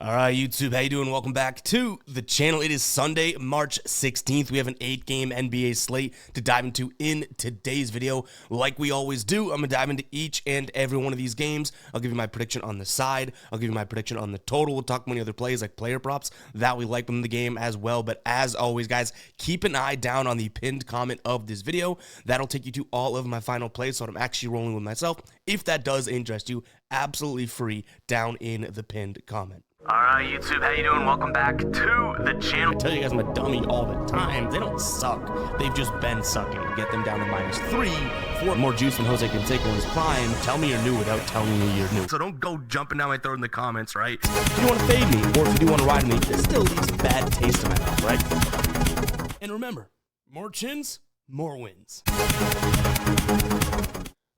All right, YouTube, how you doing? Welcome back to the channel. It is Sunday, March 16th. We have an 8-game NBA slate to dive into in today's video. Like we always do, I'm going to dive into each and every one of these games. I'll give you my prediction on the side. I'll give you my prediction on the total. We'll talk many other plays like player props that we like in the game as well. But as always, guys, keep an eye down on the pinned comment of this video. That'll take you to all of my final plays, so I'm actually rolling with myself. If that does interest you, absolutely free down in the pinned comment. All right, YouTube, how you doing? Welcome back to the channel. I tell you guys I'm a dummy all the time. They don't suck. They've just been sucking. Get them down to -3 for more juice than Jose Canseco in his prime. Tell me you're new without telling me you're new. So don't go jumping down my throat in the comments, right? If you want to fade me, or if you do want to ride me, this still leaves a bad taste in my mouth, right? And remember, more chins, more wins.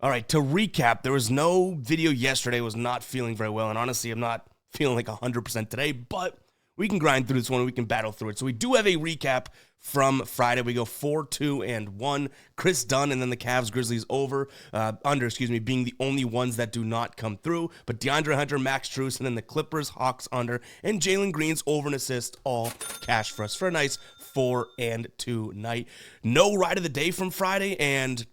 All right, to recap, there was no video yesterday. I was not feeling very well, and honestly, I'm not feeling like 100% today, but we can grind through this one. We can battle through it. So we do have a recap from Friday. We go 4-2-1. Chris Dunn and then the Cavs Grizzlies under being the only ones that do not come through. But DeAndre Hunter, Max Strus, and then the Clippers Hawks under, and Jalen Green's over an assist, all cash for us for a nice 4-2 night. No ride of the day from Friday, and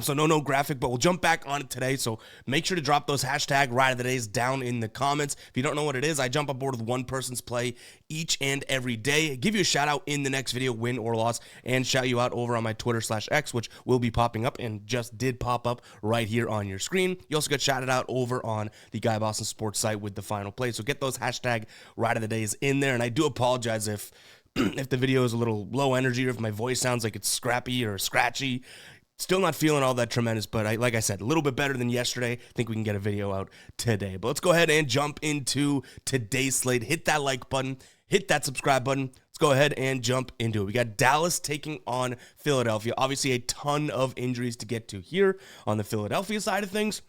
so no graphic, but we'll jump back on it today. So make sure to drop those hashtag ride of the days down in the comments. If you don't know what it is, I jump aboard with one person's play each and every day. Give you a shout out in the next video, win or loss, and shout you out over on my Twitter/X, which will be popping up and just did pop up right here on your screen. You also get shouted out over on the Guy Boston Sports site with the final play. So get those hashtag ride of the days in there. And I do apologize if the video is a little low energy or if my voice sounds like it's scrappy or scratchy. Still not feeling all that tremendous, but like I said, a little bit better than yesterday. I think we can get a video out today. But let's go ahead and jump into today's slate. Hit that like button. Hit that subscribe button. Let's go ahead and jump into it. We got Dallas taking on Philadelphia. Obviously, a ton of injuries to get to here on the Philadelphia side of things.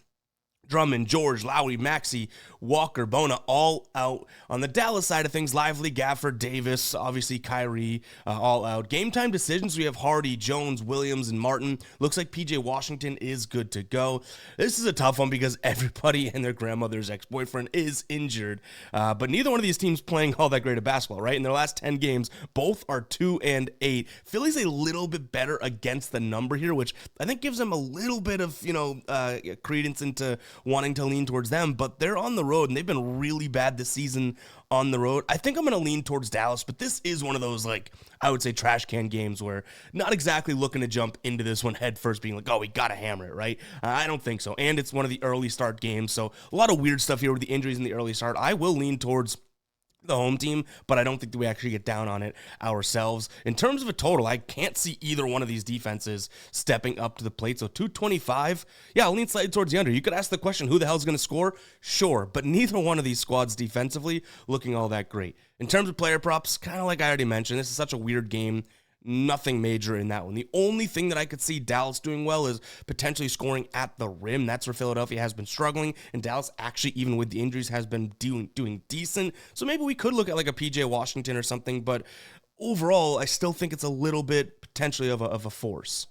Drummond, George, Lowry, Maxey, Walker, Bona, all out. On the Dallas side of things, Lively, Gafford, Davis, obviously Kyrie, all out. Game time decisions, we have Hardy, Jones, Williams, and Martin. Looks like PJ Washington is good to go. This is a tough one because everybody and their grandmother's ex-boyfriend is injured. But neither one of these teams playing all that great of basketball, right? In their last 10 games, both are 2-8. Philly's a little bit better against the number here, which I think gives them a little bit of, credence into wanting to lean towards them, but they're on the road and they've been really bad this season on the road. I think I'm going to lean towards Dallas, but this is one of those, I would say trash can games where not exactly looking to jump into this one head first being like, oh, we got to hammer it, right? I don't think so. And it's one of the early start games. So a lot of weird stuff here with the injuries in the early start. I will lean towards the home team, but I don't think that we actually get down on it ourselves. In terms of a total, I can't see either one of these defenses stepping up to the plate. So 225, yeah, I'll lean slightly towards the under. You could ask the question, who the hell's going to score? Sure, but neither one of these squads defensively looking all that great. In terms of player props, kind of like I already mentioned, this is such a weird game. Nothing major in that one. The only thing that I could see Dallas doing well is potentially scoring at the rim. That's where Philadelphia has been struggling, and Dallas actually, even with the injuries, has been doing decent. So maybe we could look at like a PJ Washington or something, but overall, I still think it's a little bit potentially of a force.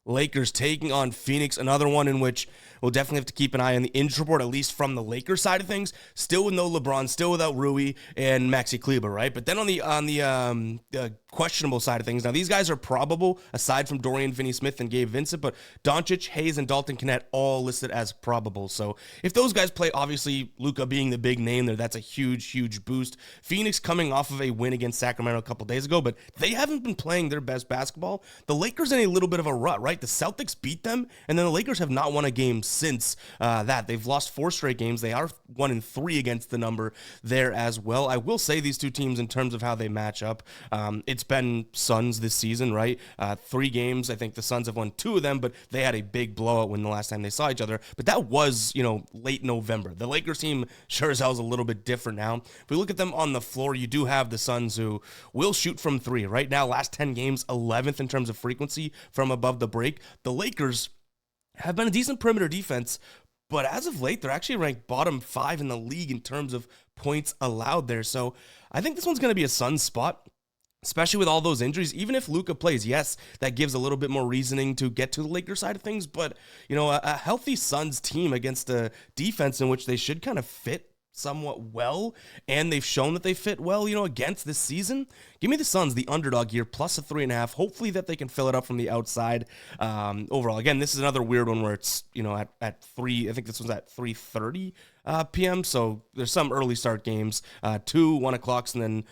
Lakers taking on Phoenix, another one in which we'll definitely have to keep an eye on the injury report, at least from the Lakers side of things. Still with no LeBron, still without Rui and Maxi Kleber, right? But then on the questionable side of things, now these guys are probable, aside from Dorian Finney-Smith and Gabe Vincent, but Doncic, Hayes, and Dalton Knecht all listed as probable. So if those guys play, obviously Luka being the big name there, that's a huge boost. Phoenix coming off of a win against Sacramento a couple days ago, but they haven't been playing their best basketball. The Lakers in a little bit of a rut, right? The Celtics beat them, and then the Lakers have not won a game since that. They've lost 4 straight games. They are 1-3 against the number there as well. I will say these two teams, in terms of how they match up, it's been Suns this season, right? 3 games. I think the Suns have won 2 of them, but they had a big blowout when the last time they saw each other. But that was, late November. The Lakers team sure as hell is a little bit different now. If we look at them on the floor, you do have the Suns who will shoot from 3. Right now, last 10 games, 11th in terms of frequency from above the break. The Lakers have been a decent perimeter defense, but as of late, they're actually ranked bottom 5 in the league in terms of points allowed there. So I think this one's going to be a Suns spot, especially with all those injuries. Even if Luka plays, yes, that gives a little bit more reasoning to get to the Lakers side of things. But, a healthy Suns team against a defense in which they should kind of fit somewhat well, and they've shown that they fit well, against this season. Give me the Suns, the underdog here, plus a 3.5. Hopefully that they can fill it up from the outside. Overall, again, this is another weird one where it's, at 3, I think this was at 3:30 p.m., so there's some early start games, 2 1 o'clocks, and then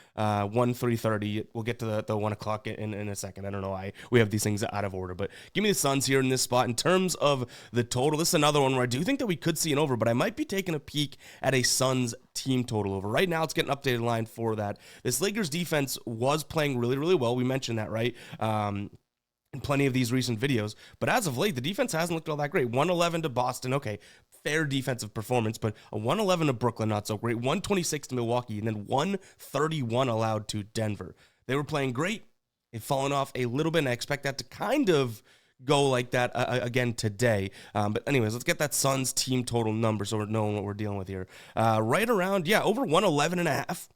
1 3:30. We'll get to the 1 o'clock in a second. I don't know why we have these things out of order, but give me the Suns here in this spot. In terms of the total, this is another one where I do think that we could see an over, but I might be taking a peek at a Suns team total over. Right now, it's getting an updated line for that. This Lakers defense was playing really, really well. We mentioned that, right? In plenty of these recent videos, but as of late, the defense hasn't looked all that great. 111 to Boston, okay, fair defensive performance, but a 111 to Brooklyn, not so great. 126 to Milwaukee, and then 131 allowed to Denver. They were playing great. They've fallen off a little bit, and I expect that to kind of go like that again today. But anyways, let's get that Suns team total number so we're knowing what we're dealing with here. Right around, over 111.5.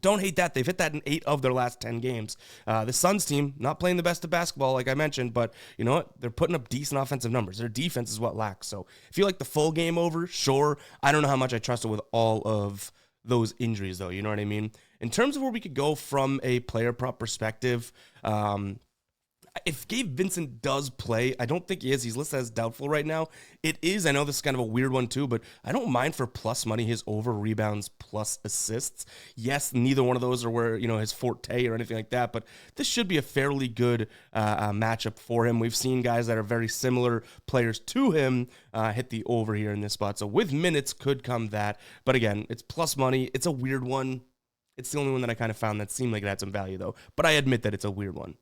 Don't hate that. They've hit that in 8 of their last 10 games. The Suns team, not playing the best of basketball, like I mentioned, but you know what? They're putting up decent offensive numbers. Their defense is what lacks. So if you like the full game over, sure. I don't know how much I trust it with all of those injuries, though. You know what I mean? In terms of where we could go from a player prop perspective, if Gabe Vincent does play, I don't think he is. He's listed as doubtful right now. It is, I know this is kind of a weird one too, but I don't mind for plus money his over rebounds plus assists. Yes, neither one of those are where, his forte or anything like that, but this should be a fairly good matchup for him. We've seen guys that are very similar players to him hit the over here in this spot. So with minutes could come that, but again, it's plus money. It's a weird one. It's the only one that I kind of found that seemed like it had some value though, but I admit that it's a weird one.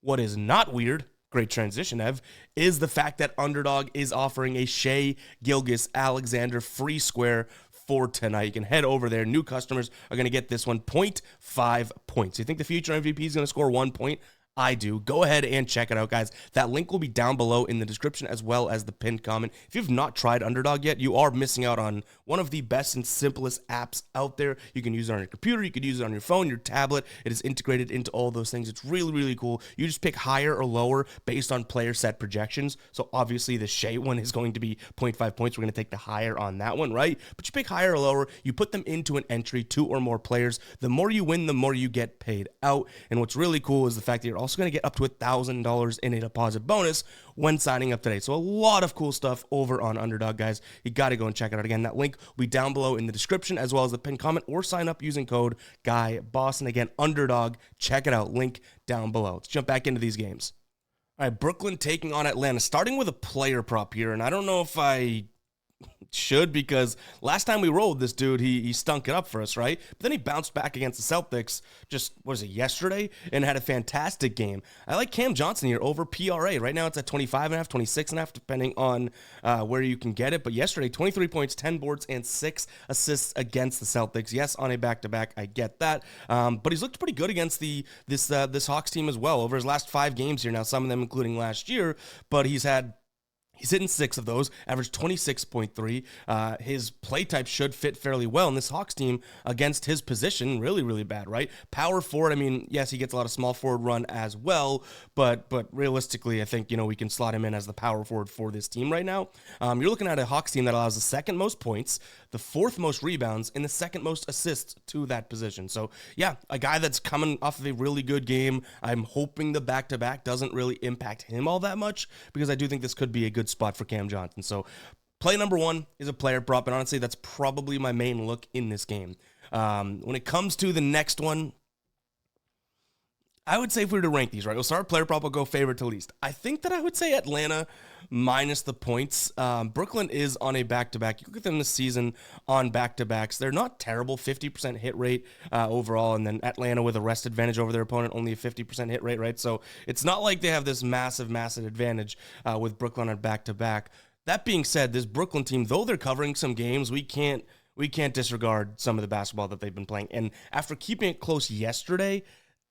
What is not weird, great transition, Ev, is the fact that Underdog is offering a Shai Gilgeous-Alexander free square for tonight. You can head over there. New customers are going to get this one, 0.5 points. You think the future MVP is going to score 1 point? I do. Go ahead and check it out, guys. That link will be down below in the description as well as the pinned comment. If you've not tried Underdog yet, you are missing out on one of the best and simplest apps out there. You can use it on your computer. You could use it on your phone, your tablet. It is integrated into all those things. It's really, really cool. You just pick higher or lower based on player set projections. So obviously the Shai one is going to be 0.5 points. We're going to take the higher on that one, right? But you pick higher or lower. You put them into an entry, 2 or more players. The more you win, the more you get paid out. And what's really cool is the fact that you're also going to get up to $1,000 in a deposit bonus when signing up today. So a lot of cool stuff over on Underdog, guys. You got to go and check it out. Again, that link will be down below in the description as well as the pinned comment, or sign up using code GUYBOSS. And again, Underdog, check it out. Link down below. Let's jump back into these games. All right, Brooklyn taking on Atlanta, starting with a player prop here. And I don't know if I should, because last time we rolled this dude, he stunk it up for us, right? But then he bounced back against the Celtics just, yesterday, and had a fantastic game. I like Cam Johnson here over PRA. Right now it's at 25.5, 26.5, depending on where you can get it. But yesterday, 23 points, 10 boards, and 6 assists against the Celtics. Yes, on a back-to-back, I get that. But he's looked pretty good against this Hawks team as well over his last 5 games here. Now, some of them including last year, but he's hitting 6 of those, averaged 26.3. His play type should fit fairly well, and this Hawks team against his position, really, really bad, right? Power forward, I mean, yes, he gets a lot of small forward run as well, but realistically, I think, we can slot him in as the power forward for this team right now. You're looking at a Hawks team that allows the 2nd most points, the 4th most rebounds, and the 2nd most assists to that position. So, yeah, a guy that's coming off of a really good game. I'm hoping the back-to-back doesn't really impact him all that much, because I do think this could be a good spot for Cam Johnson. So play number 1 is a player prop, and honestly, that's probably my main look in this game. When it comes to the next one, I would say if we were to rank these, right, we'll start player prop, we'll go favorite to least. I think that I would say Atlanta minus the points. Brooklyn is on a back-to-back. You look at them this season on back-to-backs. They're not terrible, 50% hit rate overall, and then Atlanta with a rest advantage over their opponent, only a 50% hit rate, right? So it's not like they have this massive, massive advantage with Brooklyn on back-to-back. That being said, this Brooklyn team, though they're covering some games, we can't disregard some of the basketball that they've been playing. And after keeping it close yesterday,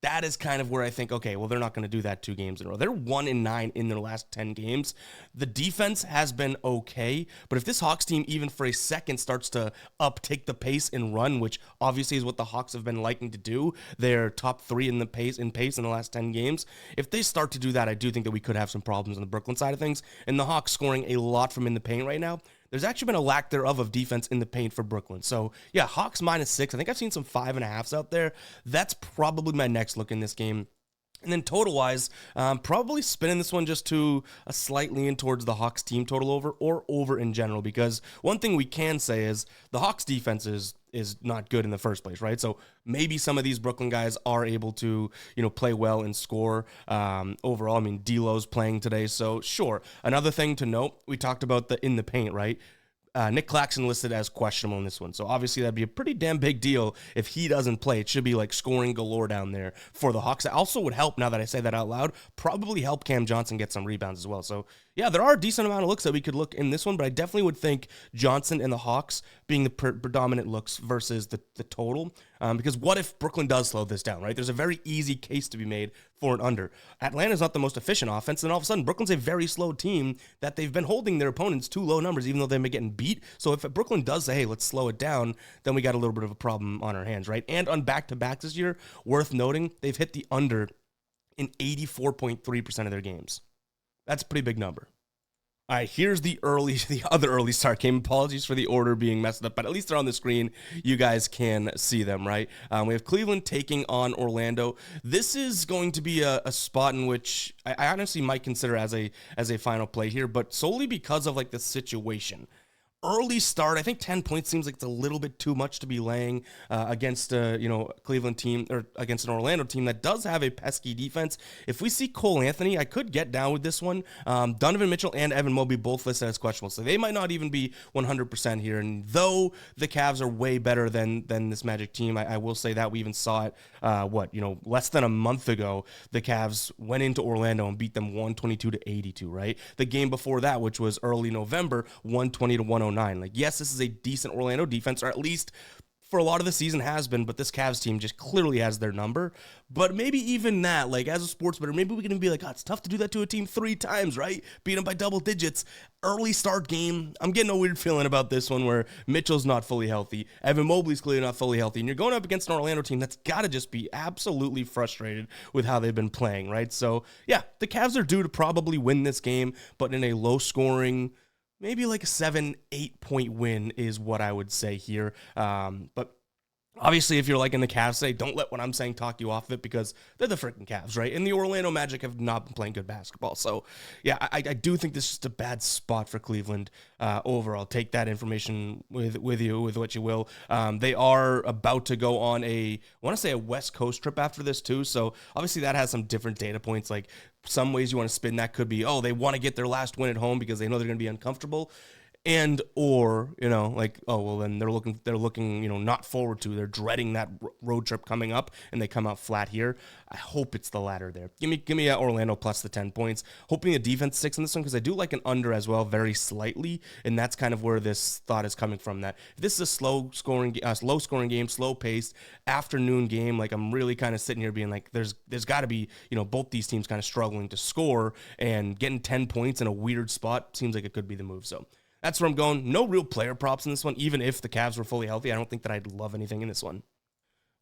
that is kind of where I think, okay, well, they're not going to do that 2 games in a row. They're 1-9 in their last 10 games. The defense has been okay, but if this Hawks team even for a second starts to uptake the pace and run, which obviously is what the Hawks have been liking to do, they're top 3 in the pace in the last 10 games. If they start to do that, I do think that we could have some problems on the Brooklyn side of things. And the Hawks scoring a lot from in the paint right now, there's actually been a lack thereof of defense in the paint for Brooklyn. So yeah, Hawks -6. I think I've seen some 5.5s out there. That's probably my next look in this game. And then total-wise, probably spinning this one just to a slight lean towards the Hawks team total over or over in general, because one thing we can say is the Hawks defense is not good in the first place, right? So maybe some of these Brooklyn guys are able to, play well and score overall. I mean, D'Lo's playing today, so sure. Another thing to note, we talked about the in the paint, right? Nick Claxton listed as questionable in this one. So obviously that'd be a pretty damn big deal if he doesn't play. It should be like scoring galore down there for the Hawks. It also would help, now that I say that out loud, probably help Cam Johnson get some rebounds as well. So yeah, there are a decent amount of looks that we could look in this one, but I definitely would think Johnson and the Hawks being the predominant looks versus the total. Because what if Brooklyn does slow this down, right? There's a very easy case to be made for an under. Atlanta's not the most efficient offense, and all of a sudden Brooklyn's a very slow team that they've been holding their opponents to low numbers, even though they've been getting beat. So if Brooklyn does say, hey, let's slow it down, then we got a little bit of a problem on our hands, right? And on back-to-backs this year, worth noting, they've hit the under in 84.3% of their games. That's a pretty big number. All right, here's the other early start game. Apologies for the order being messed up, but at least they're on the screen. You guys can see them, right? We have Cleveland taking on Orlando. This is going to be a spot in which I honestly might consider as a final play here, but solely because of like the situation. Early start, I think 10 points seems like it's a little bit too much to be laying against a Cleveland team, or against an Orlando team that does have a pesky defense. If we see Cole Anthony, I could get down with this one. Donovan Mitchell and Evan Mobley both listed as questionable, so they might not even be 100% here. And though the Cavs are way better than this Magic team, I will say that we even saw it less than a month ago. The Cavs went into Orlando and beat them 122-82, right? The game before that, which was early November, 120-109. Like, yes, this is a decent Orlando defense, or at least for a lot of the season has been, but this Cavs team just clearly has their number. But maybe even that, like, as a sports bettor, maybe we can be like, it's tough to do that to a team 3 times, right? Beat them by double digits. Early start game, I'm getting a weird feeling about this one where Mitchell's not fully healthy. Evan Mobley's clearly not fully healthy. And you're going up against an Orlando team that's got to just be absolutely frustrated with how they've been playing, right? So, yeah, the Cavs are due to probably win this game, but in a low-scoring, maybe like a 7-8 point win is what I would say here. But obviously, if you're like in the Cavs today, don't let what I'm saying talk you off of it, because they're the freaking Cavs, right? And the Orlando Magic have not been playing good basketball. So, yeah, I do think this is just a bad spot for Cleveland overall. Take that information with what you will. They are about to go on I want to say a West Coast trip after this too. So, obviously, that has some different data points. Like, some ways you want to spin that could be, they want to get their last win at home because they know they're going to be uncomfortable. And or then they're looking not forward to, they're dreading that road trip coming up, and they come out flat here. I hope it's the latter there. Give me Orlando plus the 10 points. Hoping the defense sticks in this one, because I do like an under as well, very slightly, and that's kind of where this thought is coming from. That if this is a low scoring game, slow paced afternoon game, like, I'm really kind of sitting here being like, there's got to be both these teams kind of struggling to score, and getting 10 points in a weird spot seems like it could be the move. So that's where I'm going. No real player props in this one, even if the Cavs were fully healthy. I don't think that I'd love anything in this one.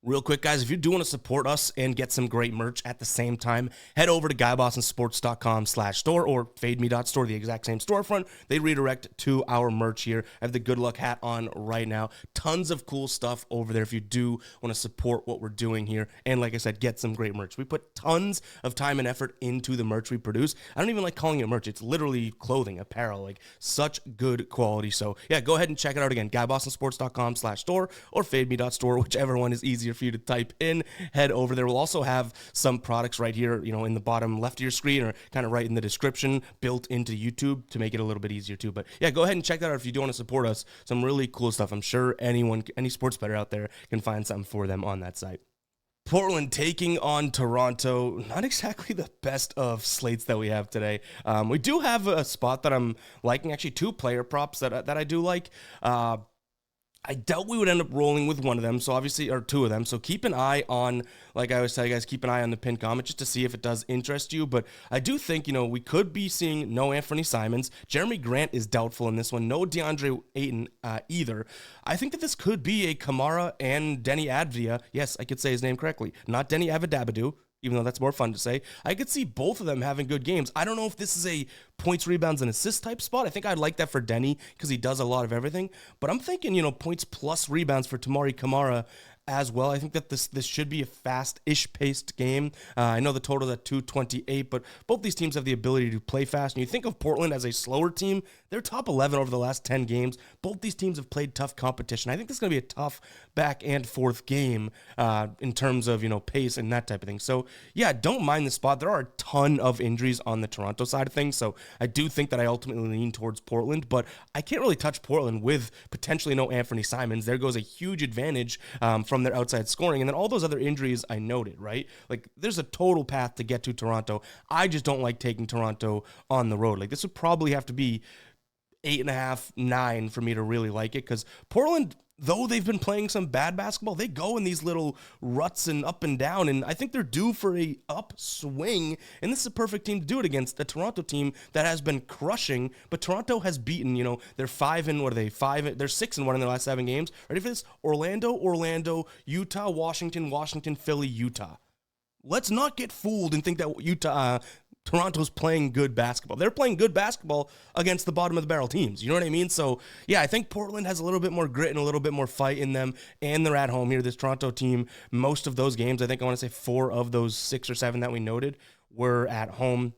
Real quick, guys, if you do want to support us and get some great merch at the same time, head over to GuyBostonSports.com/store or FadeMe.store, the exact same storefront. They redirect to our merch here. I have the Good Luck hat on right now. Tons of cool stuff over there if you do want to support what we're doing here. And like I said, get some great merch. We put tons of time and effort into the merch we produce. I don't even like calling it merch. It's literally clothing, apparel, like such good quality. So yeah, go ahead and check it out again. GuyBostonSports.com/store or FadeMe.store, whichever one is easier for you to type in. Head over there. We'll also have some products right here, in the bottom left of your screen, or kind of right in the description, built into YouTube to make it a little bit easier too. But yeah, go ahead and check that out if you do want to support us. Some really cool stuff. I'm sure any sports bettor out there can find something for them on that site. Portland taking on Toronto. Not exactly the best of slates that we have today. We do have a spot that I'm liking, actually 2 player props that I do like. I doubt we would end up rolling with one of them, so obviously, or 2 of them. So keep an eye on, like I always tell you guys, keep an eye on the pinned comment just to see if it does interest you. But I do think, we could be seeing no Anthony Simons. Jeremy Grant is doubtful in this one. No DeAndre Ayton either. I think that this could be a Kamara and Denny Avdia. Yes, I could say his name correctly. Not Denny Avadabadu. even though that's more fun to say. I could see both of them having good games. I don't know if this is a points, rebounds, and assists type spot. I think I'd like that for Denny because he does a lot of everything. But I'm thinking, points plus rebounds for Tamari Kamara as well. I think that this should be a fast-ish paced game. I know the total's at 228, but both these teams have the ability to play fast. And you think of Portland as a slower team, they're top 11 over the last 10 games. Both these teams have played tough competition. I think this is going to be a tough back and forth game in terms of, pace and that type of thing. So, yeah, don't mind the spot. There are a ton of injuries on the Toronto side of things, so I do think that I ultimately lean towards Portland, but I can't really touch Portland with potentially no Anthony Simons. There goes a huge advantage from their outside scoring, and then all those other injuries I noted, right? Like, there's a total path to get to Toronto. I just don't like taking Toronto on the road. Like, this would probably have to be 8.5, 9 for me to really like it, because Portland, though they've been playing some bad basketball, they go in these little ruts and up and down, and I think they're due for a upswing, and this is a perfect team to do it against, the Toronto team that has been crushing, but Toronto has beaten, they're 6-1 in their last 7 games. Ready for this? Orlando, Utah, Washington, Philly, Utah. Let's not get fooled and think that Toronto's playing good basketball. They're playing good basketball against the bottom of the barrel teams. You know what I mean? So, yeah, I think Portland has a little bit more grit and a little bit more fight in them, and they're at home here. This Toronto team, most of those games, I think I want to say 4 of those 6 or 7 that we noted were at home.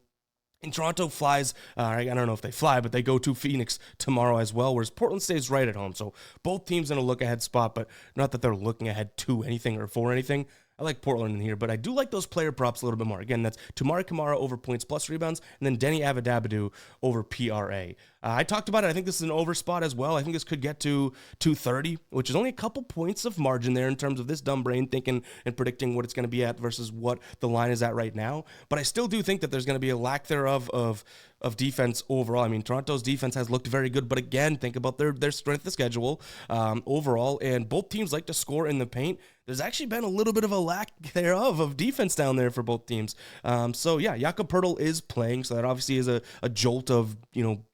And Toronto flies, I don't know if they fly, but they go to Phoenix tomorrow as well, whereas Portland stays right at home. So both teams in a look-ahead spot, but not that they're looking ahead to anything or for anything. I like Portland in here, but I do like those player props a little bit more. Again, that's Tamari Kamara over points plus rebounds, and then Denny Avadabadu over PRA. I talked about it. I think this is an over spot as well. I think this could get to 230, which is only a couple points of margin there in terms of this dumb brain thinking and predicting what it's going to be at versus what the line is at right now. But I still do think that there's going to be a lack thereof of defense overall. I mean, Toronto's defense has looked very good, but again, think about their strength of schedule overall, and both teams like to score in the paint. There's actually been a little bit of a lack thereof of defense down there for both teams. So, yeah, Jakob Poeltl is playing, so that obviously is a jolt of,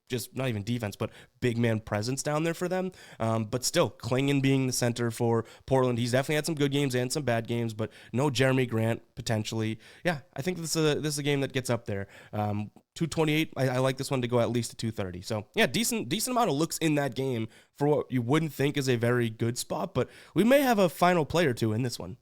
just not even defense, but big man presence down there for them. But still, Klingon being the center for Portland, he's definitely had some good games and some bad games, but no Jeremy Grant potentially. Yeah, I think this is a game that gets up there. 228, I like this one to go at least to 230. So, yeah, decent amount of looks in that game for what you wouldn't think is a very good spot, but we may have a final play or two in this one.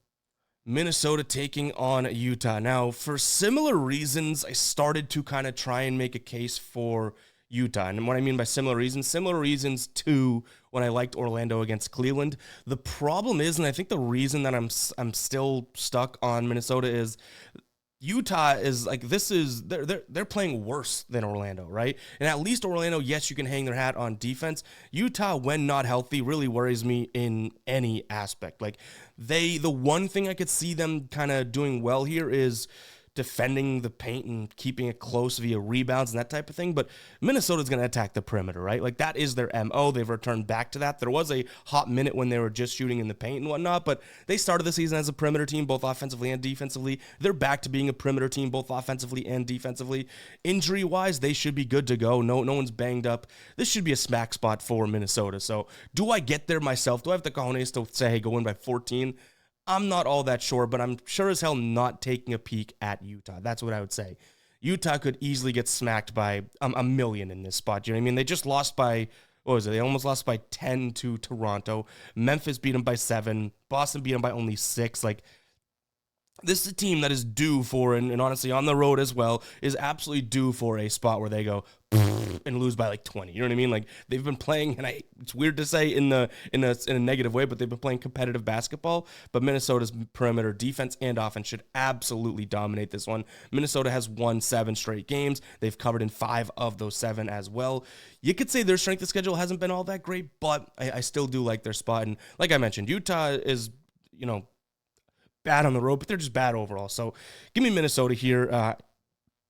Minnesota taking on Utah. Now, for similar reasons, I started to kind of try and make a case for Utah. And what I mean by similar reasons to when I liked Orlando against Cleveland. The problem is, and I think the reason that I'm still stuck on Minnesota is Utah is like, they're playing worse than Orlando, right? And at least Orlando, yes, you can hang their hat on defense. Utah, when not healthy, really worries me in any aspect. Like, the one thing I could see them kind of doing well here is defending the paint and keeping it close via rebounds and that type of thing, but Minnesota's going to attack the perimeter, right? Like, that is their MO. They've returned back to that. There was a hot minute when they were just shooting in the paint and whatnot, but they started the season as a perimeter team, both offensively and defensively. They're back to being a perimeter team, both offensively and defensively. Injury-wise, they should be good to go. No one's banged up. This should be a smack spot for Minnesota. So, do I get there myself? Do I have the cojones to say, hey, go in by 14? I'm not all that sure, but I'm sure as hell not taking a peek at Utah. That's what I would say. Utah could easily get smacked by a million in this spot. You know what I mean? They just lost by, what was it? They almost lost by 10 to Toronto. Memphis beat them by 7. Boston beat them by only 6. Like, this is a team that is due for, and honestly on the road as well, is absolutely due for a spot where they go and lose by like 20. You know what I mean? Like, they've been playing, and it's weird to say in a negative way, but they've been playing competitive basketball. But Minnesota's perimeter defense and offense should absolutely dominate this one. Minnesota has won 7 straight games. They've covered in 5 of those 7 as well. You could say their strength of schedule hasn't been all that great, but I still do like their spot. And like I mentioned, Utah is, bad on the road, but they're just bad overall. So give me Minnesota here.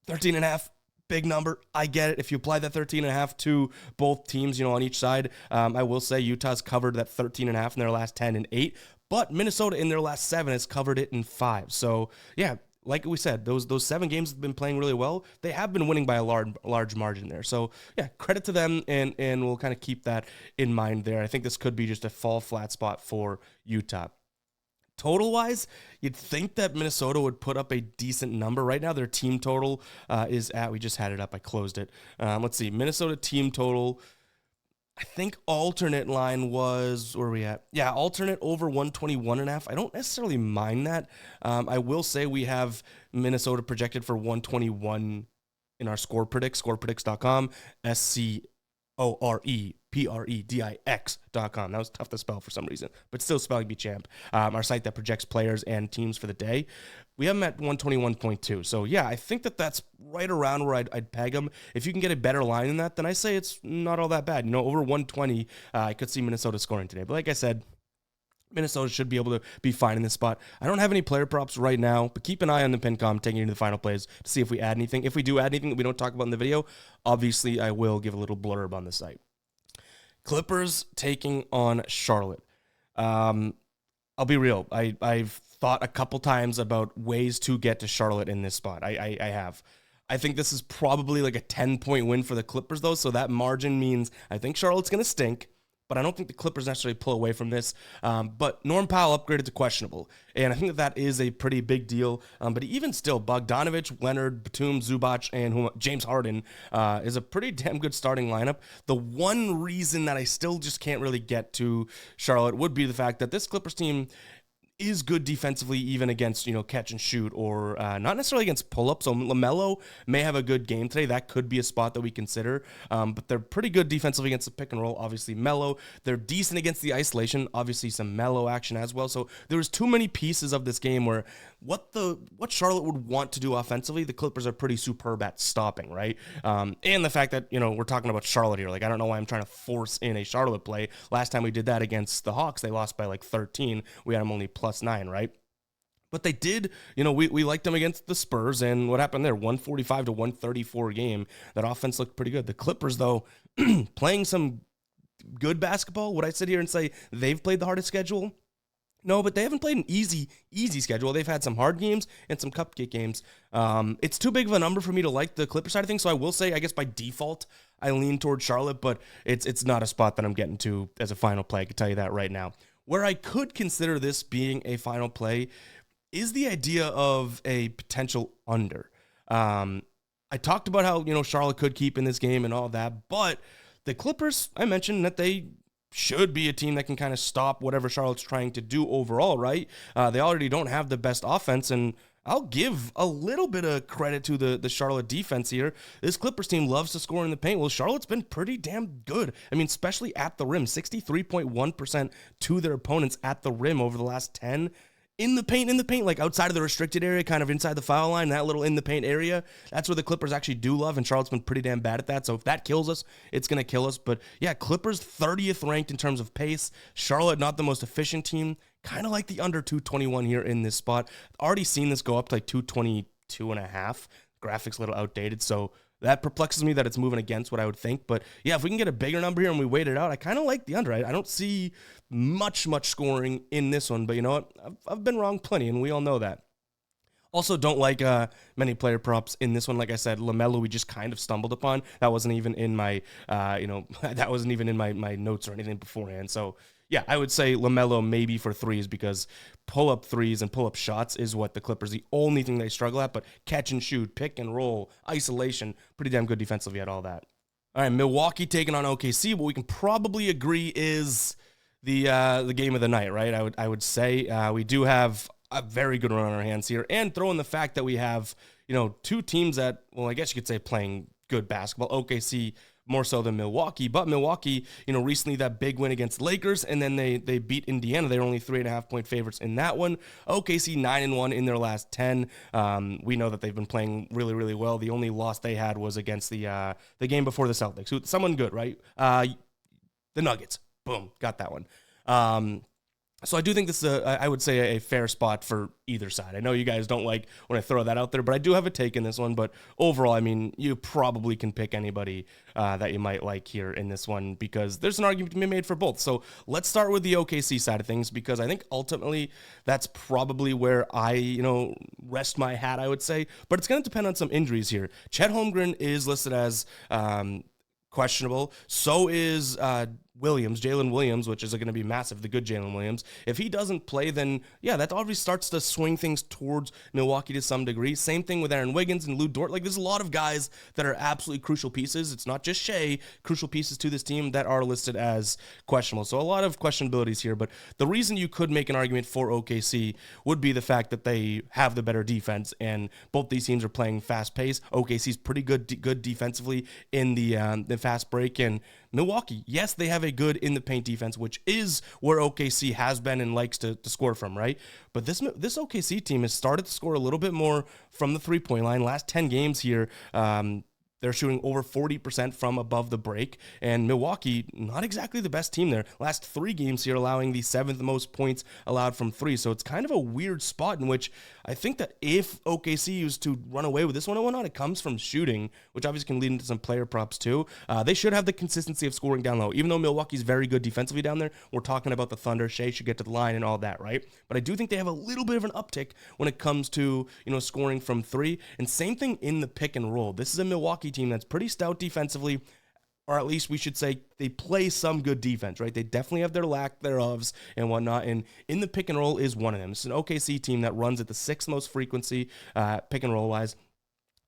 13.5, big number. I get it. If you apply that 13.5 to both teams, on each side, I will say Utah's covered that 13.5 in their last 10 and 8, but Minnesota in their last 7 has covered it in 5. So yeah, like we said, those 7 games have been playing really well. They have been winning by a large margin there. So yeah, credit to them, and we'll kind of keep that in mind there. I think this could be just a fall flat spot for Utah. Total-wise, you'd think that Minnesota would put up a decent number. Right now, their team total is at, we just had it up, I closed it. Let's see, Minnesota team total, I think alternate line was, where are we at? Yeah, alternate over 121.5. I don't necessarily mind that. I will say we have Minnesota projected for 121 in our score predict, scorepredicts.com, SCOREPREDIX.com. That was tough to spell for some reason, but still spelling bee champ. Our site that projects players and teams for the day. We have them at 121.2. So yeah, I think that that's right around where I'd peg them. If you can get a better line than that, then I say it's not all that bad. You know, over 120, I could see Minnesota scoring today. But like I said, Minnesota should be able to be fine in this spot. I don't have any player props right now, but keep an eye on the pincom taking you to the final plays to see if we add anything. If we do add anything that we don't talk about in the video, obviously I will give a little blurb on the site. Clippers taking on Charlotte. I'll be real. I've thought a couple times about ways to get to Charlotte in this spot. I have. I think this is probably like a 10-point win for the Clippers, though, so that margin means I think Charlotte's going to stink, but I don't think the Clippers necessarily pull away from this. But Norm Powell upgraded to questionable, and I think that is a pretty big deal. But even still, Bogdanovich, Leonard, Batum, Zubac, and James Harden is a pretty damn good starting lineup. The one reason that I still just can't really get to Charlotte would be the fact that this Clippers team is good defensively, even against, catch and shoot, or not necessarily against pull-up. So LaMelo may have a good game today. That could be a spot that we consider. But they're pretty good defensively against the pick and roll. Obviously, Melo. They're decent against the isolation. Obviously, some Melo action as well. So there was too many pieces of this game where what Charlotte would want to do offensively, the Clippers are pretty superb at stopping, right? And the fact that, we're talking about Charlotte here. Like, I don't know why I'm trying to force in a Charlotte play. Last time we did that against the Hawks, they lost by like 13. We had them only +9, right? But they did, we liked them against the Spurs, and what happened there? 145 to 134 game. That offense looked pretty good. The Clippers, though, playing some good basketball. Would I sit here and say they've played the hardest schedule? No, but they haven't played an easy schedule. They've had some hard games and some cupcake games. It's too big of a number for me to like the Clipper side of things, so I will say, I guess by default, I lean toward Charlotte, but it's not a spot that I'm getting to as a final play. I can tell you that right now. Where I could consider this being a final play is the idea of a potential under. I talked about how, Charlotte could keep in this game and all that, but the Clippers, I mentioned that they should be a team that can kind of stop whatever Charlotte's trying to do overall, right? They already don't have the best offense, and I'll give a little bit of credit to the Charlotte defense here. This Clippers team loves to score in the paint. Well, Charlotte's been pretty damn good. I mean, especially at the rim, 63.1% to their opponents at the rim over the last 10. In the paint, like outside of the restricted area, kind of inside the foul line, that little in the paint area, that's where the Clippers actually do love, and Charlotte's been pretty damn bad at that. So if that kills us, it's going to kill us. But yeah, Clippers 30th ranked in terms of pace. Charlotte, not the most efficient team. Kind of like the under 221 here in this spot. Already seen this go up to like 222.5. Graphics a little outdated, so that perplexes me that it's moving against what I would think. But yeah, if we can get a bigger number here and we wait it out, I kind of like the under. I don't see much scoring in this one, but you know what? I've been wrong plenty, and we all know that. Also, don't like many player props in this one. Like I said, LaMelo, we just kind of stumbled upon. That wasn't even in my, that wasn't even in my notes or anything beforehand. So yeah, I would say LaMelo maybe for threes, because pull-up threes and pull-up shots is what the Clippers, the only thing they struggle at, but catch and shoot, pick and roll, isolation, pretty damn good defensively at all that. All right, Milwaukee taking on OKC. What we can probably agree is the game of the night, right? I would say we do have a very good run on our hands here, and throw in the fact that we have, two teams that, well, I guess you could say playing good basketball. OKC more so than Milwaukee, but Milwaukee, recently that big win against Lakers, and then they beat Indiana. They were only 3.5-point favorites in that one. OKC 9-1 in their last 10. We know that they've been playing really, really well. The only loss they had was against the game before the Celtics. Someone good, right? The Nuggets. Boom, got that one. So I do think this is, I would say, a fair spot for either side. I know you guys don't like when I throw that out there, but I do have a take in this one. But overall, I mean, you probably can pick anybody that you might like here in this one, because there's an argument to be made for both. So let's start with the OKC side of things, because I think ultimately that's probably where I, rest my hat, I would say. But it's going to depend on some injuries here. Chet Holmgren is listed as questionable. So is Jalen Williams, which is going to be massive, the good Jalen Williams. If he doesn't play, then yeah, that obviously starts to swing things towards Milwaukee to some degree. Same thing with Aaron Wiggins and Lou Dort. Like, there's a lot of guys that are absolutely crucial pieces. It's not just Shea, crucial pieces to this team that are listed as questionable. So a lot of questionabilities here, but the reason you could make an argument for OKC would be the fact that they have the better defense, and both these teams are playing fast pace. OKC's pretty good defensively in the fast break, and Milwaukee, yes, they have a good in the paint defense, which is where OKC has been and likes to score from, right? But this OKC team has started to score a little bit more from the three-point line. Last 10 games here, they're shooting over 40% from above the break, and Milwaukee, not exactly the best team there. Last 3 games here, allowing the 7th most points allowed from 3. So it's kind of a weird spot in which I think that if OKC used to run away with this one and whatnot, it comes from shooting, which obviously can lead into some player props too. They should have the consistency of scoring down low. Even though Milwaukee's very good defensively down there, we're talking about the Thunder. Shea should get to the line and all that, right? But I do think they have a little bit of an uptick when it comes to, scoring from 3. And same thing in the pick and roll. This is a Milwaukee team that's pretty stout defensively, or at least we should say they play some good defense, right? They definitely have their lack thereofs and whatnot, and in the pick and roll is one of them. It's an OKC team that runs at the 6th most frequency pick and roll wise,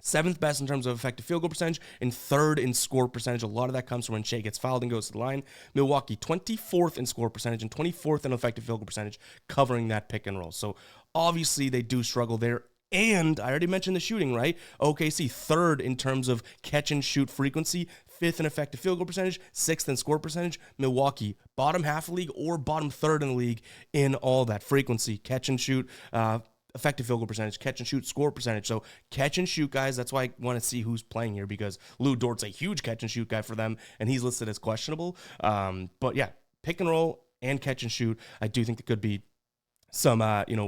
7th best in terms of effective field goal percentage, and 3rd in score percentage. A lot of that comes from when Shea gets fouled and goes to the line. Milwaukee, 24th in score percentage and 24th in effective field goal percentage, covering that pick and roll. So obviously they do struggle there. And I already mentioned the shooting, right? OKC, 3rd in terms of catch and shoot frequency, 5th in effective field goal percentage, 6th in score percentage. Milwaukee, bottom half of the league or bottom 3rd in the league in all that frequency, catch and shoot, effective field goal percentage, catch and shoot, score percentage. So catch and shoot guys, that's why I want to see who's playing here, because Lou Dort's a huge catch and shoot guy for them, and he's listed as questionable. But yeah, pick and roll and catch and shoot, I do think there could be some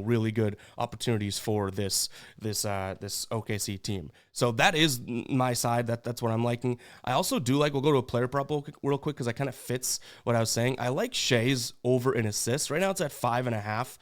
really good opportunities for this OKC team. So that is my side. That's what I'm liking. I also do like, we'll go to a player prop real quick because that kind of fits what I was saying. I like Shea's over in assists. Right now it's at 5.5.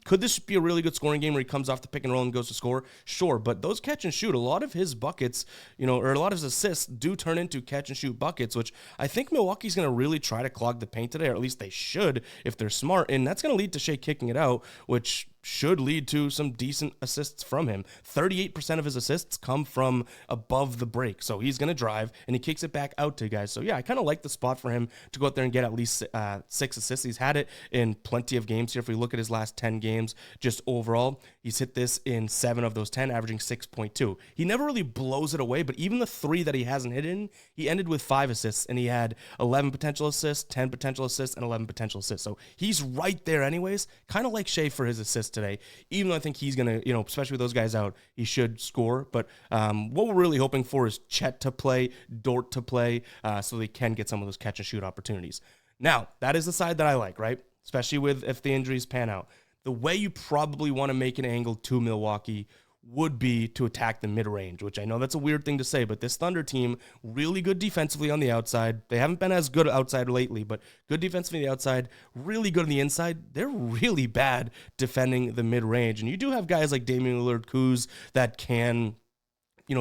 Could this be a really good scoring game where he comes off the pick and roll and goes to score? Sure, but those catch and shoot, a lot of his buckets, or a lot of his assists do turn into catch and shoot buckets, which I think Milwaukee's going to really try to clog the paint today, or at least they should if they're smart, and that's going to lead to Shea kicking it out, which should lead to some decent assists from him. 38% of his assists come from above the break, so he's going to drive, and he kicks it back out to guys. So yeah, I kind of like the spot for him to go out there and get at least 6 assists. He's had it in plenty of games here. If we look at his last 10 games, just overall, he's hit this in 7 of those 10, averaging 6.2. He never really blows it away, but even the 3 that he hasn't hit in, he ended with 5 assists, and he had 11 potential assists, 10 potential assists, and 11 potential assists. So he's right there anyways, kind of like Shea for his assists today, even though I think he's going to, especially with those guys out, he should score. But what we're really hoping for is Chet to play, Dort to play, so they can get some of those catch and shoot opportunities. Now, that is the side that I like, right? Especially with if the injuries pan out. The way you probably want to make an angle to Milwaukee would be to attack the mid-range, which I know that's a weird thing to say, but this Thunder team, really good defensively on the outside. They haven't been as good outside lately, but good defensively on the outside, really good on the inside. They're really bad defending the mid-range, and you do have guys like Damian Lillard, Kuz, that can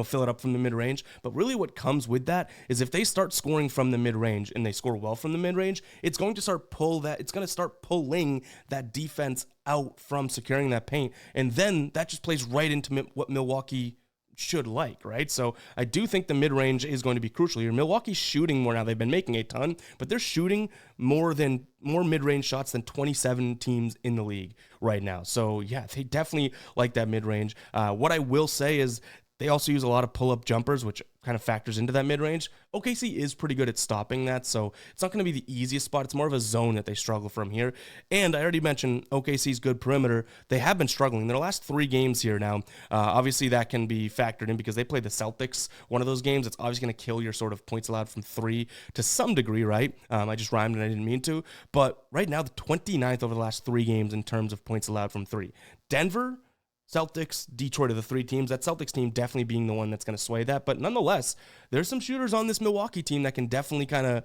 fill it up from the mid-range. But really what comes with that is if they start scoring from the mid-range and they score well from the mid-range, it's going to start pulling that defense out from securing that paint. And then that just plays right into what Milwaukee should like, right? So I do think the mid-range is going to be crucial here. Milwaukee's shooting more now. They've been making a ton, but they're shooting more mid-range shots than 27 teams in the league right now. So yeah, they definitely like that mid-range. What I will say is they also use a lot of pull-up jumpers, which kind of factors into that mid-range. OKC is pretty good at stopping that, so it's not going to be the easiest spot. It's more of a zone that they struggle from here. And I already mentioned OKC's good perimeter. They have been struggling. Their last 3 games here now, obviously that can be factored in because they played the Celtics. One of those games, it's obviously going to kill your sort of points allowed from 3 to some degree, right? I just rhymed and I didn't mean to. But right now, the 29th over the last 3 games in terms of points allowed from 3. Denver, Celtics, Detroit are the 3 teams. That Celtics team definitely being the one that's going to sway that. But nonetheless, there's some shooters on this Milwaukee team that can definitely kind of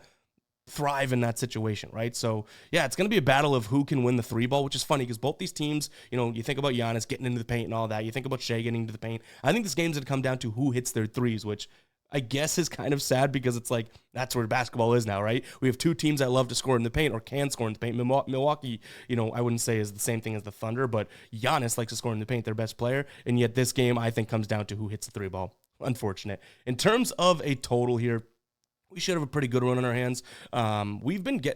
thrive in that situation, right? So, yeah, it's going to be a battle of who can win the 3 ball, which is funny because both these teams, you think about Giannis getting into the paint and all that. You think about Shea getting into the paint. I think this game's going to come down to who hits their threes, which I guess is kind of sad because it's like that's where basketball is now, right? We have two teams that love to score in the paint or can score in the paint. Milwaukee, I wouldn't say is the same thing as the Thunder, but Giannis likes to score in the paint, their best player. And yet this game, I think, comes down to who hits the three ball. Unfortunate. In terms of a total here, we should have a pretty good one on our hands.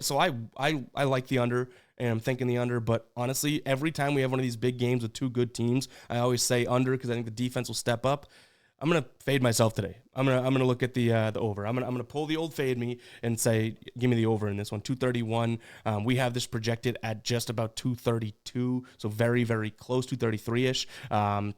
So I like the under, and I'm thinking the under. But honestly, every time we have one of these big games with two good teams, I always say under because I think the defense will step up. I'm gonna fade myself today. I'm gonna look at the over. I'm gonna pull the old fade me and say give me the over in this one. 231. We have this projected at just about 232, so very very close, 233ish.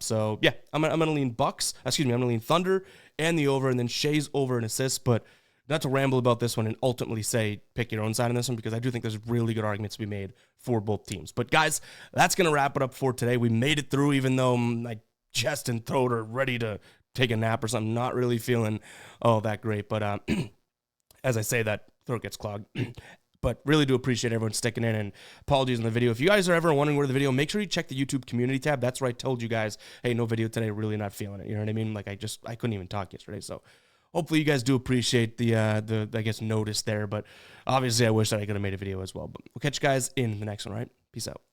So yeah, I'm gonna lean Bucks. I'm gonna lean Thunder and the over, and then Shea's over an assist. But not to ramble about this one and ultimately say pick your own side on this one because I do think there's really good arguments to be made for both teams. But guys, that's gonna wrap it up for today. We made it through, even though my chest and throat are ready to take a nap or something. Not really feeling that great, but as I say that, throat gets clogged. But really do appreciate everyone sticking in, and apologies on the video. If you guys are ever wondering where the video, make sure you check the YouTube community tab. That's where I told you guys, hey, no video today, really not feeling it. You know what I mean? Like I couldn't even talk yesterday. So hopefully you guys do appreciate the I guess notice there, but obviously I wish that I could have made a video as well. But we'll catch you guys in the next one, all right? Peace out.